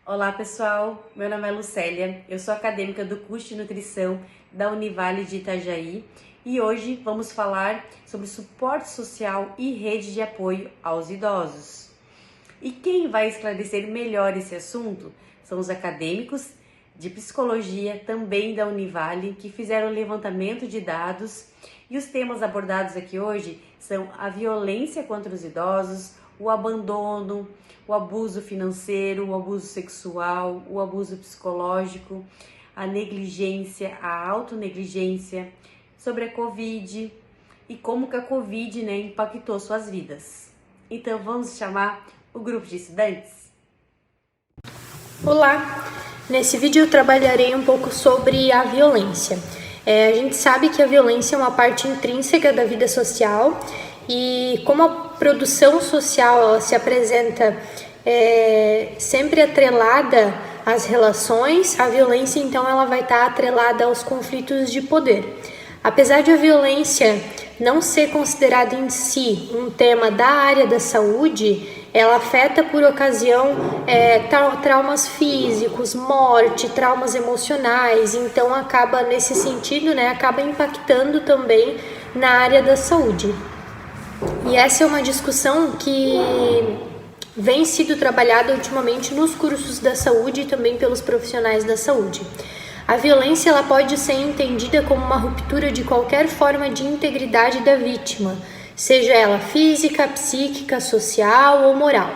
Olá pessoal, meu nome é Lucélia, eu sou acadêmica do curso de nutrição da Univale de Itajaí e hoje vamos falar sobre suporte social e rede de apoio aos idosos. E quem vai esclarecer melhor esse assunto são os acadêmicos de psicologia também da Univale que fizeram o levantamento de dados e os temas abordados aqui hoje são a violência contra os idosos, o abandono, o abuso financeiro, o abuso sexual, o abuso psicológico, a negligência, a autonegligência, sobre a Covid e como que a Covid impactou suas vidas. Então vamos chamar o grupo de estudantes? Olá! Nesse vídeo eu trabalharei um pouco sobre a violência. A gente sabe que a violência é uma parte intrínseca da vida social e como a produção social ela se apresenta sempre atrelada às relações, a violência então ela vai estar atrelada aos conflitos de poder. Apesar de a violência não ser considerada em si um tema da área da saúde, ela afeta por ocasião traumas físicos, morte, traumas emocionais, então acaba nesse sentido, acaba impactando também na área da saúde. E essa é uma discussão que vem sido trabalhada ultimamente nos cursos da saúde e também pelos profissionais da saúde. A violência ela pode ser entendida como uma ruptura de qualquer forma de integridade da vítima, seja ela física, psíquica, social ou moral.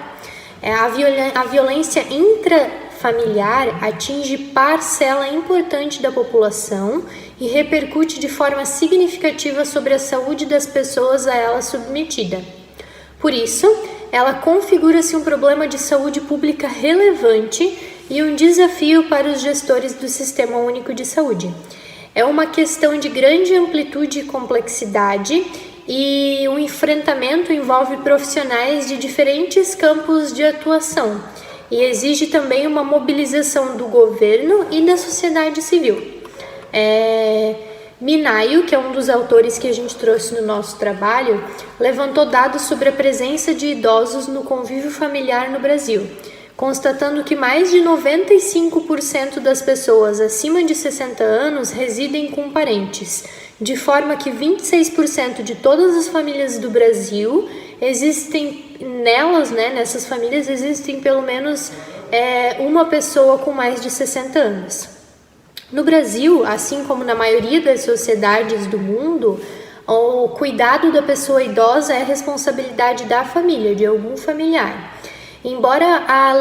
A violência intrafamiliar atinge parcela importante da população e repercute de forma significativa sobre a saúde das pessoas a ela submetida. Por isso, ela configura-se um problema de saúde pública relevante e um desafio para os gestores do Sistema Único de Saúde. É uma questão de grande amplitude e complexidade e o enfrentamento envolve profissionais de diferentes campos de atuação e exige também uma mobilização do governo e da sociedade civil. Minayo, que é um dos autores que a gente trouxe no nosso trabalho, levantou dados sobre a presença de idosos no convívio familiar no Brasil, constatando que mais de 95% das pessoas acima de 60 anos residem com parentes, de forma que 26% de todas as famílias do Brasil existem nessas famílias existem pelo menos uma pessoa com mais de 60 anos. No Brasil, assim como na maioria das sociedades do mundo, o cuidado da pessoa idosa é responsabilidade da família, de algum familiar. Embora a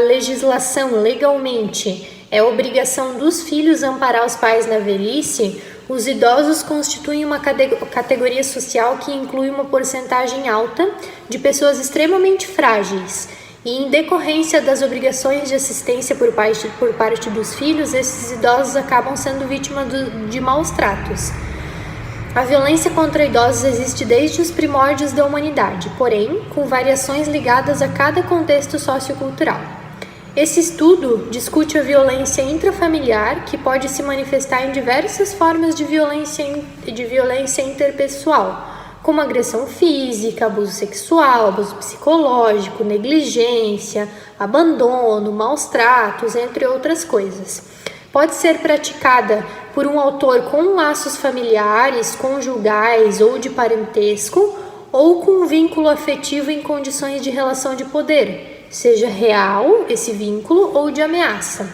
legislação legalmente é obrigação dos filhos amparar os pais na velhice, os idosos constituem uma categoria social que inclui uma porcentagem alta de pessoas extremamente frágeis. E em decorrência das obrigações de assistência por parte dos filhos, esses idosos acabam sendo vítimas de maus tratos. A violência contra idosos existe desde os primórdios da humanidade, porém, com variações ligadas a cada contexto sociocultural. Esse estudo discute a violência intrafamiliar, que pode se manifestar em diversas formas de violência interpessoal, como agressão física, abuso sexual, abuso psicológico, negligência, abandono, maus tratos, entre outras coisas. Pode ser praticada por um autor com laços familiares, conjugais ou de parentesco, ou com um vínculo afetivo em condições de relação de poder, seja real esse vínculo ou de ameaça.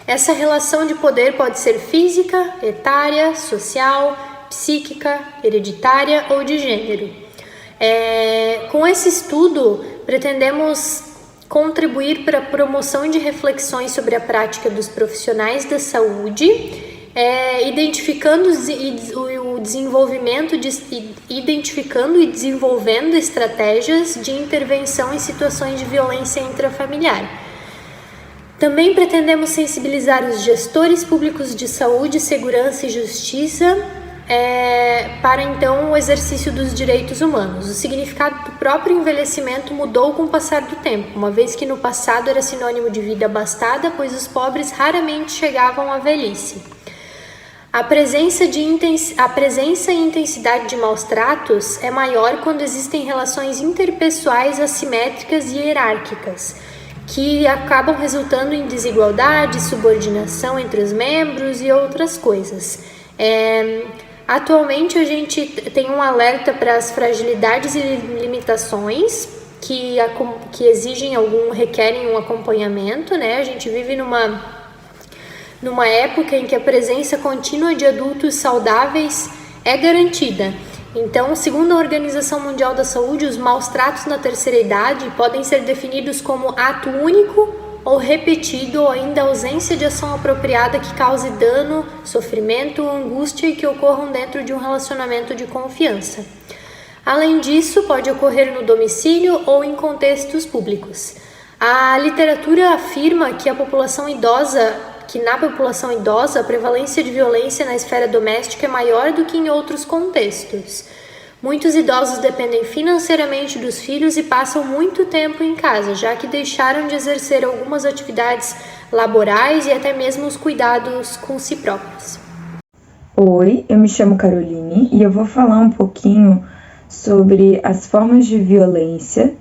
Essa relação de poder pode ser física, etária, social, psíquica, hereditária ou de gênero. Com esse estudo, pretendemos contribuir para a promoção de reflexões sobre a prática dos profissionais da saúde, identificando e desenvolvendo estratégias de intervenção em situações de violência intrafamiliar. Também pretendemos sensibilizar os gestores públicos de saúde, segurança e justiça para então o exercício dos direitos humanos. O significado do próprio envelhecimento mudou com o passar do tempo, uma vez que no passado era sinônimo de vida abastada, pois os pobres raramente chegavam à velhice. A presença e intensidade de maus tratos é maior quando existem relações interpessoais assimétricas e hierárquicas, que acabam resultando em desigualdade, subordinação entre os membros e outras coisas. Atualmente a gente tem um alerta para as fragilidades e limitações que requerem um acompanhamento, né? A gente vive numa época em que a presença contínua de adultos saudáveis é garantida. Então, segundo a Organização Mundial da Saúde, os maus tratos na terceira idade podem ser definidos como ato único ou repetido, ou ainda ausência de ação apropriada que cause dano, sofrimento ou angústia e que ocorram dentro de um relacionamento de confiança. Além disso, pode ocorrer no domicílio ou em contextos públicos. A literatura afirma que na população idosa a prevalência de violência na esfera doméstica é maior do que em outros contextos. Muitos idosos dependem financeiramente dos filhos e passam muito tempo em casa, já que deixaram de exercer algumas atividades laborais e até mesmo os cuidados com si próprios. Oi, eu me chamo Caroline e eu vou falar um pouquinho sobre as formas de violência,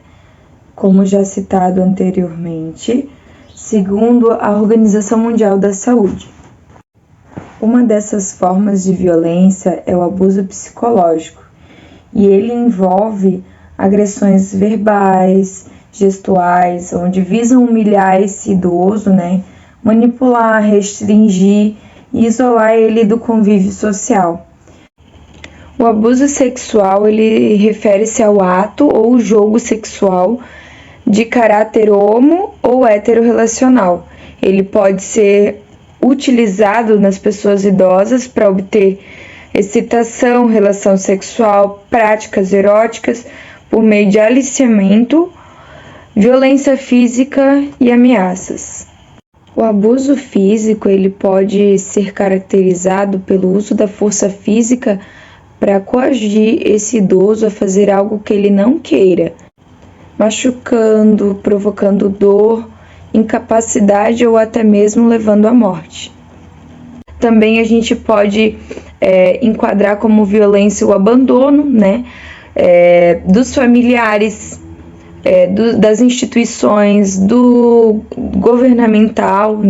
como já citado anteriormente, segundo a Organização Mundial da Saúde. Uma dessas formas de violência é o abuso psicológico, e ele envolve agressões verbais, gestuais, onde visam humilhar esse idoso, manipular, restringir e isolar ele do convívio social. O abuso sexual, ele refere-se ao ato ou jogo sexual de caráter homo ou heterorrelacional. Ele pode ser utilizado nas pessoas idosas para obter excitação, relação sexual, práticas eróticas por meio de aliciamento, violência física e ameaças. O abuso físico, ele pode ser caracterizado pelo uso da força física para coagir esse idoso a fazer algo que ele não queira, machucando, provocando dor, incapacidade ou até mesmo levando à morte. Também a gente pode enquadrar como violência o abandono, dos familiares, das instituições, do governamental,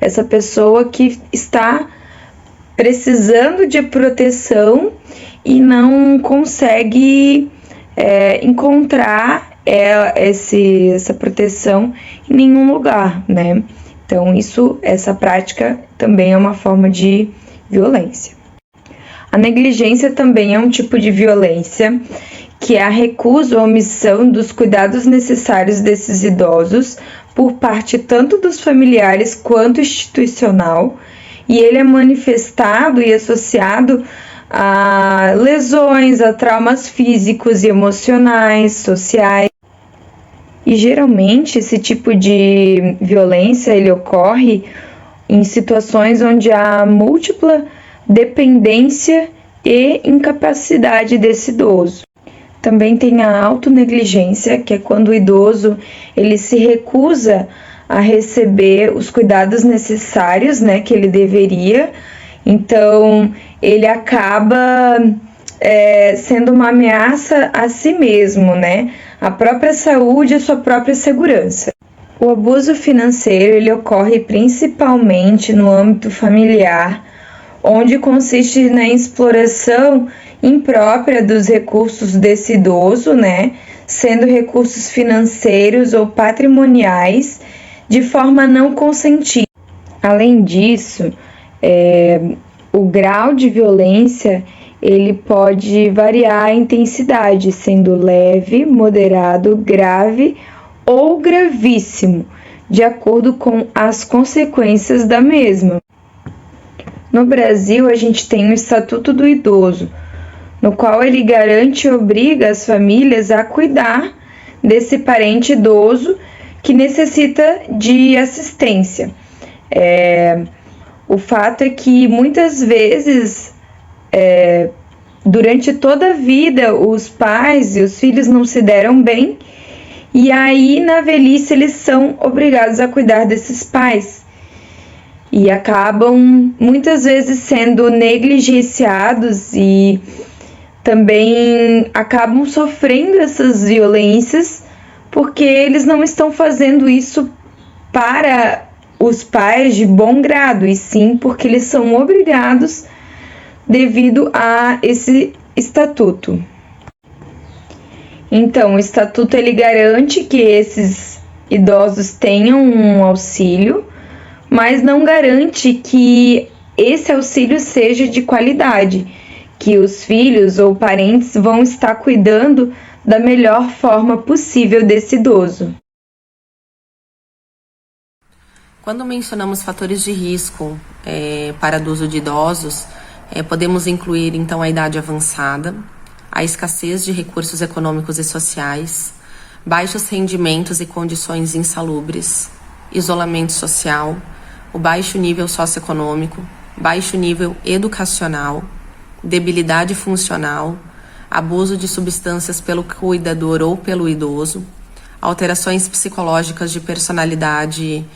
essa pessoa que está precisando de proteção e não consegue encontrar essa proteção em nenhum lugar, Então, essa prática também é uma forma de violência. A negligência também é um tipo de violência, que é a recusa ou omissão dos cuidados necessários desses idosos por parte tanto dos familiares quanto institucional, e ele é manifestado e associado a lesões, a traumas físicos e emocionais, sociais. E geralmente esse tipo de violência ele ocorre em situações onde há múltipla dependência e incapacidade desse idoso. Também tem a autonegligência, que é quando o idoso ele se recusa a receber os cuidados necessários, que ele deveria. Então, ele acaba sendo uma ameaça a si mesmo, a própria saúde e a sua própria segurança. O abuso financeiro ele ocorre principalmente no âmbito familiar, onde consiste na exploração imprópria dos recursos desse idoso, sendo recursos financeiros ou patrimoniais, de forma não consentida. Além disso, o grau de violência ele pode variar a intensidade, sendo leve, moderado, grave ou gravíssimo, de acordo com as consequências da mesma. No Brasil, a gente tem o Estatuto do Idoso, no qual ele garante e obriga as famílias a cuidar desse parente idoso que necessita de assistência. O fato é que muitas vezes, durante toda a vida, os pais e os filhos não se deram bem, e aí na velhice eles são obrigados a cuidar desses pais. E acabam muitas vezes sendo negligenciados e também acabam sofrendo essas violências porque eles não estão fazendo isso para os pais de bom grado, e sim porque eles são obrigados devido a esse estatuto. Então, o estatuto ele garante que esses idosos tenham um auxílio, mas não garante que esse auxílio seja de qualidade, que os filhos ou parentes vão estar cuidando da melhor forma possível desse idoso. Quando mencionamos fatores de risco para o uso de idosos, podemos incluir então a idade avançada, a escassez de recursos econômicos e sociais, baixos rendimentos e condições insalubres, isolamento social, o baixo nível socioeconômico, baixo nível educacional, debilidade funcional, abuso de substâncias pelo cuidador ou pelo idoso, alterações psicológicas de personalidade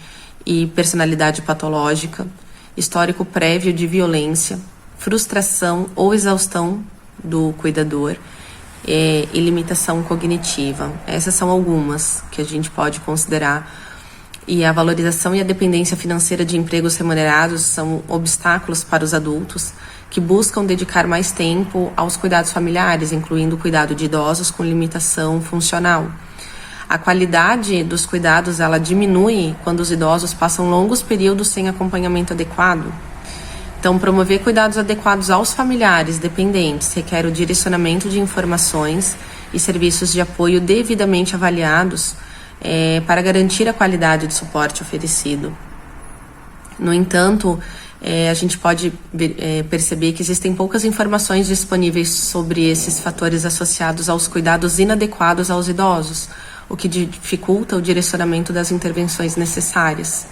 e personalidade patológica, histórico prévio de violência, frustração ou exaustão do cuidador e limitação cognitiva. Essas são algumas que a gente pode considerar. E a valorização e a dependência financeira de empregos remunerados são obstáculos para os adultos que buscam dedicar mais tempo aos cuidados familiares, incluindo o cuidado de idosos com limitação funcional. A qualidade dos cuidados ela diminui quando os idosos passam longos períodos sem acompanhamento adequado. Então, promover cuidados adequados aos familiares dependentes requer o direcionamento de informações e serviços de apoio devidamente avaliados para garantir a qualidade de suporte oferecido. No entanto, a gente pode perceber que existem poucas informações disponíveis sobre esses fatores associados aos cuidados inadequados aos idosos, o que dificulta o direcionamento das intervenções necessárias.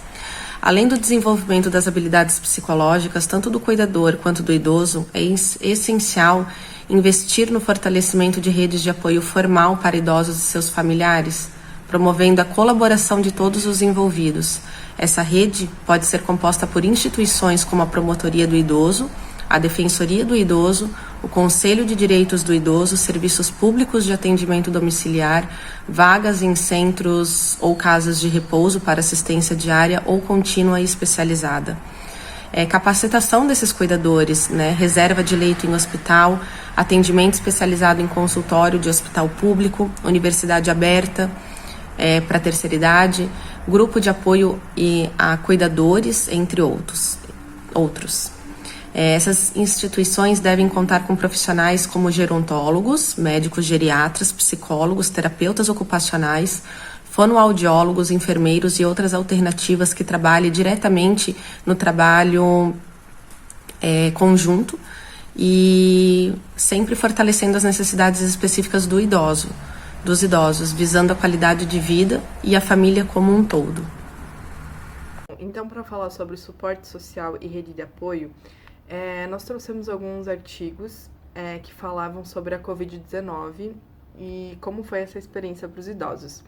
Além do desenvolvimento das habilidades psicológicas, tanto do cuidador quanto do idoso, é essencial investir no fortalecimento de redes de apoio formal para idosos e seus familiares, promovendo a colaboração de todos os envolvidos. Essa rede pode ser composta por instituições como a Promotoria do Idoso, a Defensoria do Idoso, o Conselho de Direitos do Idoso, serviços públicos de atendimento domiciliar, vagas em centros ou casas de repouso para assistência diária ou contínua e especializada. Capacitação desses cuidadores, reserva de leito em hospital, atendimento especializado em consultório de hospital público, universidade aberta para a terceira idade, grupo de apoio a cuidadores, entre outros. Essas instituições devem contar com profissionais como gerontólogos, médicos geriatras, psicólogos, terapeutas ocupacionais, fonoaudiólogos, enfermeiros e outras alternativas que trabalhem diretamente no trabalho conjunto e sempre fortalecendo as necessidades específicas dos idosos, visando a qualidade de vida e a família como um todo. Então, para falar sobre suporte social e rede de apoio, nós trouxemos alguns artigos que falavam sobre a Covid-19 e como foi essa experiência para os idosos.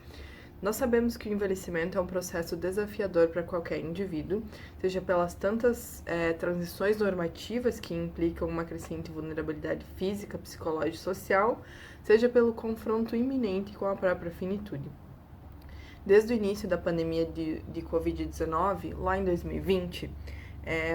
Nós sabemos que o envelhecimento é um processo desafiador para qualquer indivíduo, seja pelas tantas transições normativas que implicam uma crescente vulnerabilidade física, psicológica e social, seja pelo confronto iminente com a própria finitude. Desde o início da pandemia de Covid-19, lá em 2020,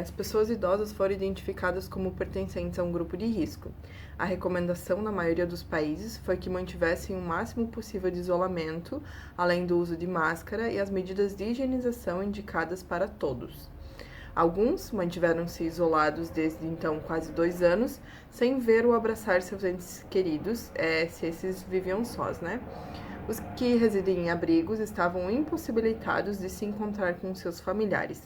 as pessoas idosas foram identificadas como pertencentes a um grupo de risco. A recomendação na maioria dos países foi que mantivessem o máximo possível de isolamento, além do uso de máscara e as medidas de higienização indicadas para todos. Alguns mantiveram-se isolados desde então quase 2 anos, sem ver ou abraçar seus entes queridos, se esses viviam sós, Os que residem em abrigos estavam impossibilitados de se encontrar com seus familiares.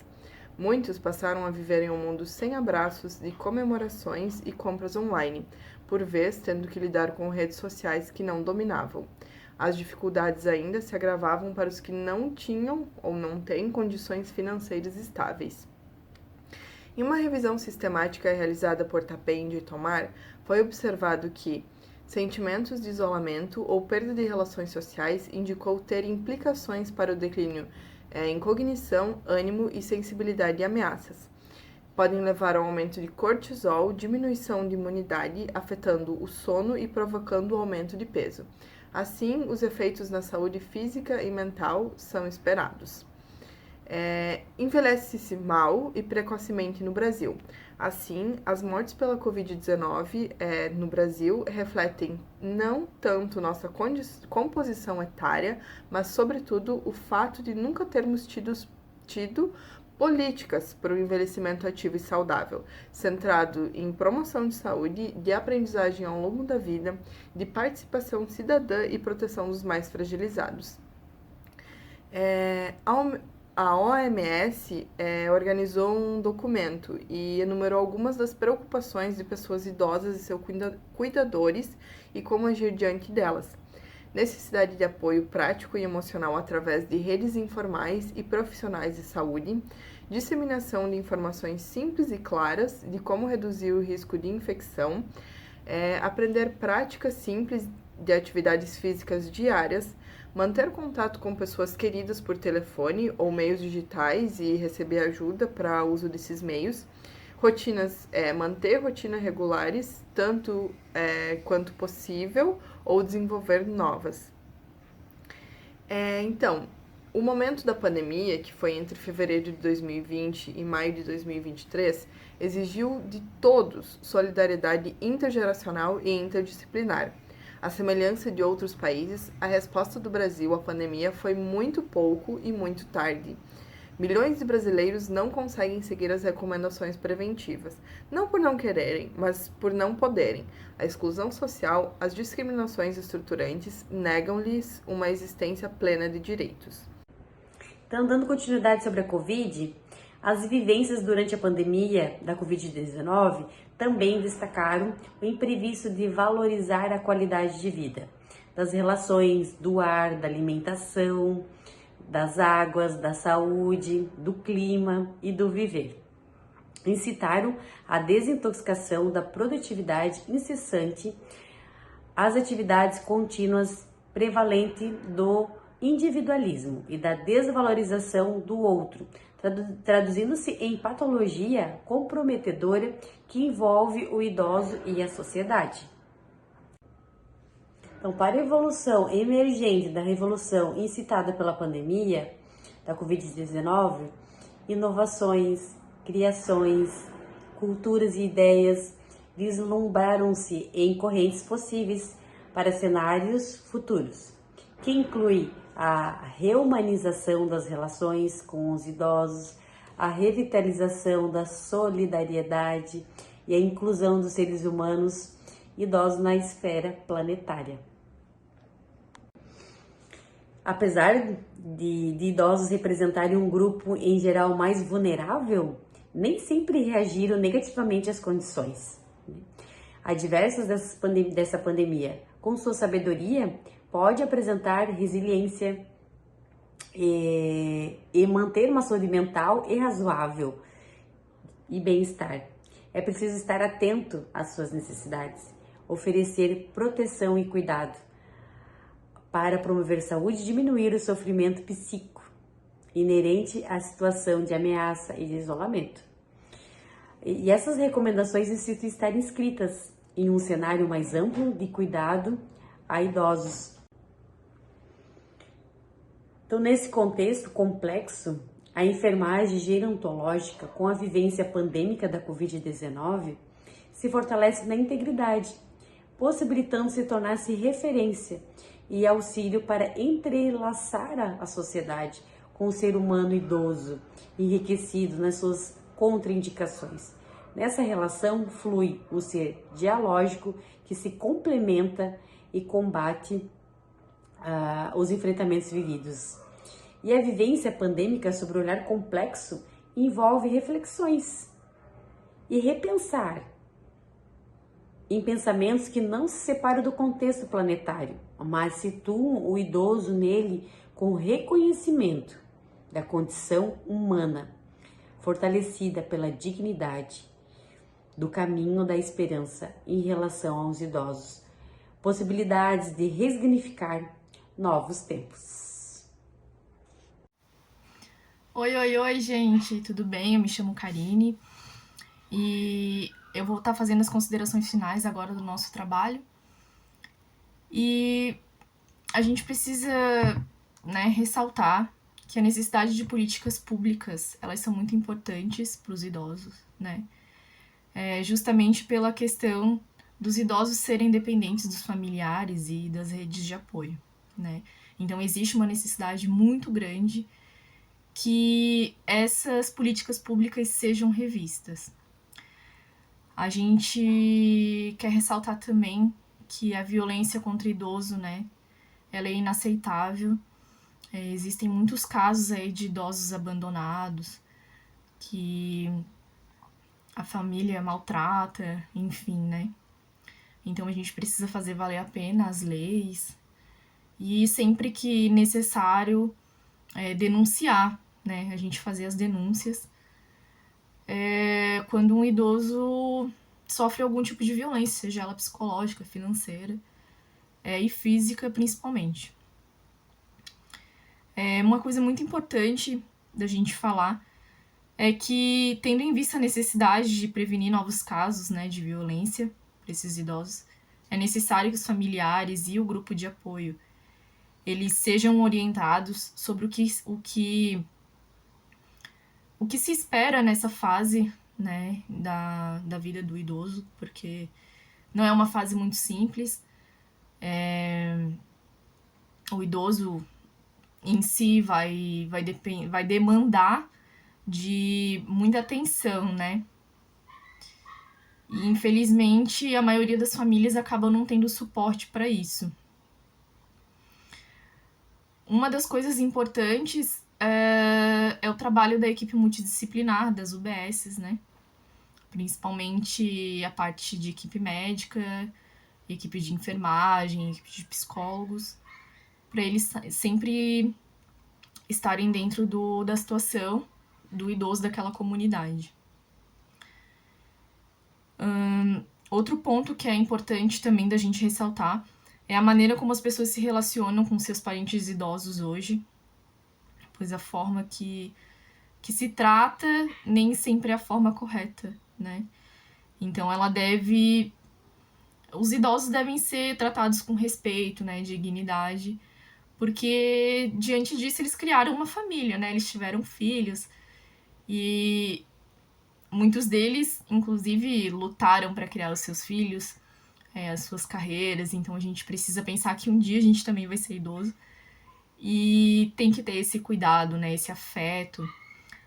Muitos passaram a viver em um mundo sem abraços, de comemorações e compras online, por vez tendo que lidar com redes sociais que não dominavam. As dificuldades ainda se agravavam para os que não tinham ou não têm condições financeiras estáveis. Em uma revisão sistemática realizada por Tapende e Tomar, foi observado que sentimentos de isolamento ou perda de relações sociais indicou ter implicações para o declínio em cognição, ânimo e sensibilidade de ameaças. Podem levar ao aumento de cortisol, diminuição de imunidade, afetando o sono e provocando o aumento de peso. Assim, os efeitos na saúde física e mental são esperados. Envelhece-se mal e precocemente no Brasil. Assim, as mortes pela Covid-19 no Brasil refletem não tanto nossa composição etária, mas, sobretudo, o fato de nunca termos tido políticas para o envelhecimento ativo e saudável, centrado em promoção de saúde, de aprendizagem ao longo da vida, de participação cidadã e proteção dos mais fragilizados. A OMS organizou um documento e enumerou algumas das preocupações de pessoas idosas e seus cuidadores e como agir diante delas. Necessidade de apoio prático e emocional através de redes informais e profissionais de saúde, disseminação de informações simples e claras de como reduzir o risco de infecção, aprender práticas simples de atividades físicas diárias, manter contato com pessoas queridas por telefone ou meios digitais e receber ajuda para o uso desses meios, manter rotinas regulares, tanto quanto possível, ou desenvolver novas. Então, o momento da pandemia, que foi entre fevereiro de 2020 e maio de 2023, exigiu de todos solidariedade intergeracional e interdisciplinar. À semelhança de outros países, a resposta do Brasil à pandemia foi muito pouco e muito tarde. Milhões de brasileiros não conseguem seguir as recomendações preventivas, não por não quererem, mas por não poderem. A exclusão social, as discriminações estruturantes negam-lhes uma existência plena de direitos. Então, dando continuidade sobre a Covid, as vivências durante a pandemia da Covid-19 também destacaram o imprevisto de valorizar a qualidade de vida, das relações do ar, da alimentação, das águas, da saúde, do clima e do viver. Incitaram a desintoxicação da produtividade incessante, as atividades contínuas prevalente do individualismo e da desvalorização do outro, traduzindo-se em patologia comprometedora que envolve o idoso e a sociedade. Então, para a evolução emergente da revolução incitada pela pandemia da Covid-19, inovações, criações, culturas e ideias vislumbraram-se em correntes possíveis para cenários futuros, que inclui a reumanização das relações com os idosos, a revitalização da solidariedade e a inclusão dos seres humanos idosos na esfera planetária. Apesar de idosos representarem um grupo em geral mais vulnerável, nem sempre reagiram negativamente às condições adversas dessa pandemia. Com sua sabedoria, pode apresentar resiliência e manter uma saúde mental e razoável e bem-estar. É preciso estar atento às suas necessidades, oferecer proteção e cuidado para promover saúde e diminuir o sofrimento psíquico inerente à situação de ameaça e de isolamento. E essas recomendações necessitam estar inscritas em um cenário mais amplo de cuidado a idosos. Então, nesse contexto complexo, a enfermagem gerontológica, com a vivência pandêmica da Covid-19, se fortalece na integridade, possibilitando-se tornar-se referência e auxílio para entrelaçar a sociedade com o ser humano idoso, enriquecido nas suas contraindicações. Nessa relação flui o ser dialógico que se complementa e combate os enfrentamentos vividos. E a vivência pandêmica sobre o olhar complexo envolve reflexões e repensar em pensamentos que não se separam do contexto planetário, mas situam o idoso nele com reconhecimento da condição humana, fortalecida pela dignidade, do caminho da esperança em relação aos idosos, possibilidades de ressignificar novos tempos. Oi, gente, tudo bem? Eu me chamo Karine e eu vou estar fazendo as considerações finais agora do nosso trabalho. E a gente precisa, né, ressaltar que a necessidade de políticas públicas, elas são muito importantes para os idosos, né? Justamente pela questão dos idosos serem dependentes dos familiares e das redes de apoio, né? Então, existe uma necessidade muito grande que essas políticas públicas sejam revistas. A gente quer ressaltar também que a violência contra idoso, né, ela é inaceitável. Existem muitos casos aí de idosos abandonados, que a família maltrata, enfim, né? Então a gente precisa fazer valer a pena as leis e sempre que necessário denunciar, né? A gente fazer as denúncias quando um idoso sofre algum tipo de violência, seja ela psicológica, financeira e física principalmente. Uma coisa muito importante da gente falar é que, tendo em vista a necessidade de prevenir novos casos, né, de violência para esses idosos, é necessário que os familiares e o grupo de apoio eles sejam orientados sobre o que se espera nessa fase, né, da vida do idoso, porque não é uma fase muito simples. O idoso em si vai demandar de muita atenção, né? E, infelizmente, a maioria das famílias acaba não tendo suporte para isso. Uma das coisas importantes é o trabalho da equipe multidisciplinar, das UBSs, né? Principalmente a parte de equipe médica, equipe de enfermagem, equipe de psicólogos, para eles sempre estarem dentro da situação do idoso daquela comunidade. Outro ponto que é importante também da gente ressaltar é a maneira como as pessoas se relacionam com seus parentes idosos hoje, pois a forma que se trata nem sempre é a forma correta, né? Então os idosos devem ser tratados com respeito, né, dignidade, porque diante disso eles criaram uma família, né? Eles tiveram filhos e muitos deles, inclusive, lutaram para criar os seus filhos, as suas carreiras. Então a gente precisa pensar que um dia a gente também vai ser idoso e tem que ter esse cuidado, né? Esse afeto,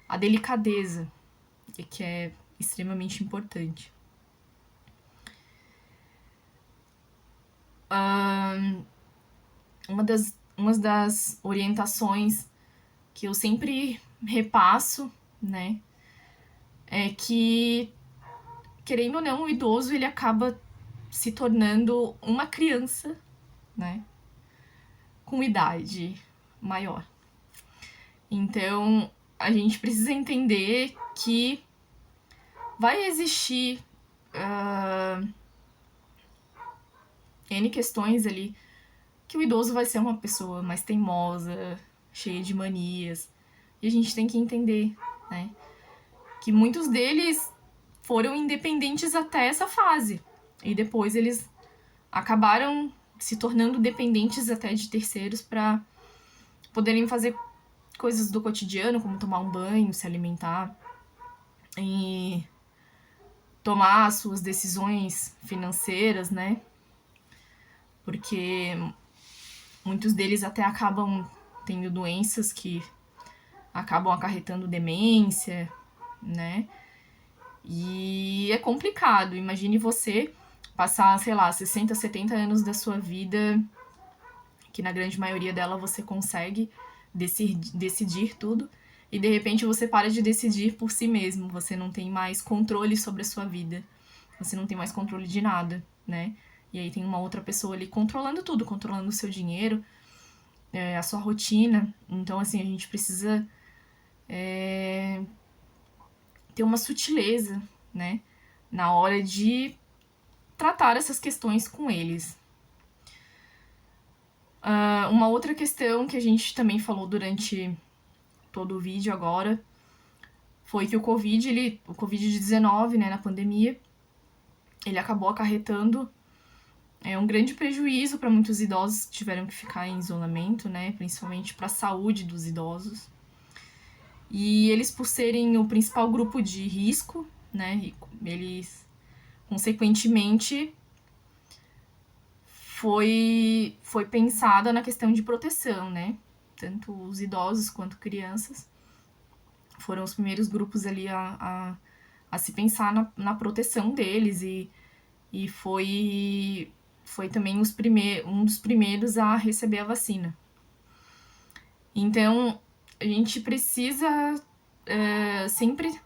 a delicadeza, que é extremamente importante. Uma das orientações que eu sempre repasso, né, é que, querendo ou não, o idoso ele acaba se tornando uma criança, né, com idade maior. Então, a gente precisa entender que vai existir N questões ali que o idoso vai ser uma pessoa mais teimosa, cheia de manias. E a gente tem que entender, né, que muitos deles foram independentes até essa fase. E depois eles acabaram se tornando dependentes até de terceiros para poderem fazer coisas do cotidiano, como tomar um banho, se alimentar e tomar as suas decisões financeiras, né? Porque muitos deles até acabam tendo doenças que acabam acarretando demência, né? E é complicado. Imagine você passar, sei lá, 60, 70 anos da sua vida, que na grande maioria dela você consegue decidir tudo, e de repente você para de decidir por si mesmo. Você não tem mais controle sobre a sua vida. Você não tem mais controle de nada, né? E aí tem uma outra pessoa ali controlando tudo, controlando o seu dinheiro, a sua rotina. Então, assim, a gente precisa ter uma sutileza, né, na hora de tratar essas questões com eles. Uma outra questão que a gente também falou durante todo o vídeo agora foi que o Covid-19, né, na pandemia, ele acabou acarretando é um grande prejuízo para muitos idosos que tiveram que ficar em isolamento, né? Principalmente para a saúde dos idosos. E eles, por serem o principal grupo de risco, né? Eles, consequentemente, foi pensada na questão de proteção, né? Tanto os idosos quanto crianças foram os primeiros grupos ali a se pensar na proteção deles e foi também um dos primeiros a receber a vacina. Então, a gente precisa sempre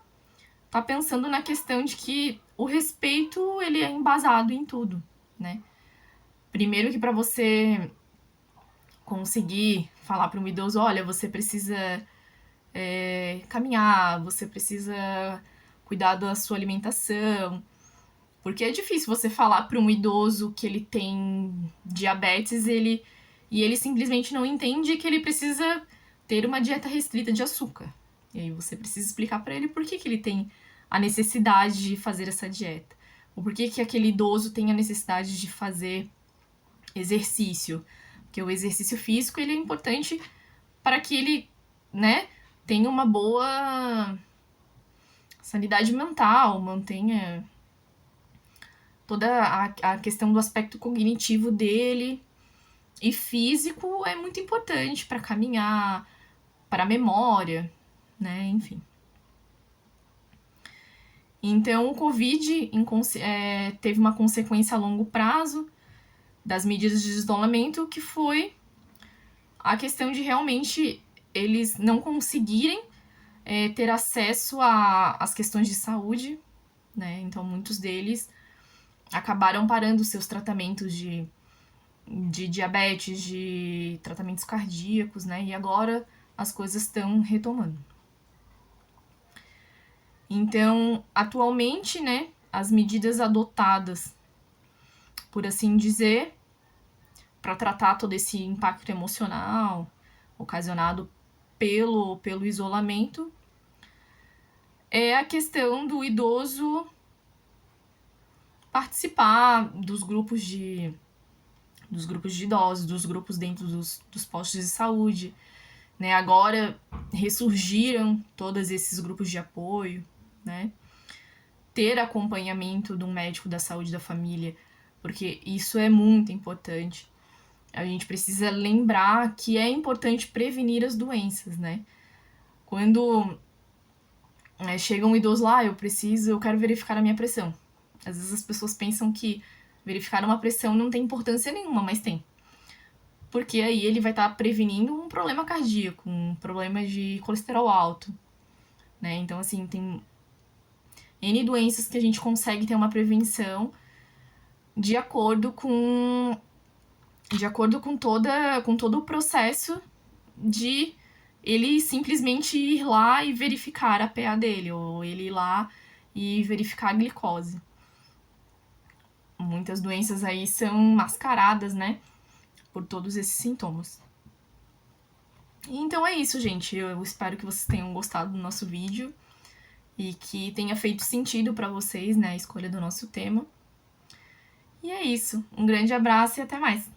estar pensando na questão de que o respeito, ele é embasado em tudo, né? Primeiro que para você conseguir falar para um idoso, olha, você precisa caminhar, você precisa cuidar da sua alimentação, porque é difícil você falar para um idoso que ele tem diabetes e ele simplesmente não entende que ele precisa ter uma dieta restrita de açúcar. E aí você precisa explicar para ele por que ele tem a necessidade de fazer essa dieta. Ou por que aquele idoso tem a necessidade de fazer exercício. Porque o exercício físico, ele é importante para que ele, né, tenha uma boa sanidade mental, mantenha toda a questão do aspecto cognitivo dele. E físico é muito importante para caminhar, para a memória, né, enfim. Então, o Covid teve uma consequência a longo prazo das medidas de isolamento, que foi a questão de realmente eles não conseguirem ter acesso às questões de saúde, né? Então, muitos deles acabaram parando seus tratamentos de diabetes, de tratamentos cardíacos, né? E agora as coisas estão retomando. Então, atualmente, né, as medidas adotadas, por assim dizer, para tratar todo esse impacto emocional ocasionado pelo isolamento, é a questão do idoso participar dos grupos de idosos, dos grupos dentro dos postos de saúde, né? Agora ressurgiram todos esses grupos de apoio, né? Ter acompanhamento de um médico da saúde da família, porque isso é muito importante. A gente precisa lembrar que é importante prevenir as doenças, né? Quando chega um idoso lá, eu quero verificar a minha pressão. Às vezes as pessoas pensam que verificar uma pressão não tem importância nenhuma, mas tem. Porque aí ele vai estar prevenindo um problema cardíaco, um problema de colesterol alto, né? Então, assim, tem N doenças que a gente consegue ter uma prevenção de acordo com todo o processo de ele simplesmente ir lá e verificar a PA dele, ou ele ir lá e verificar a glicose. Muitas doenças aí são mascaradas, né, por todos esses sintomas. Então é isso, gente. Eu espero que vocês tenham gostado do nosso vídeo e que tenha feito sentido para vocês, né, a escolha do nosso tema. E é isso. Um grande abraço e até mais!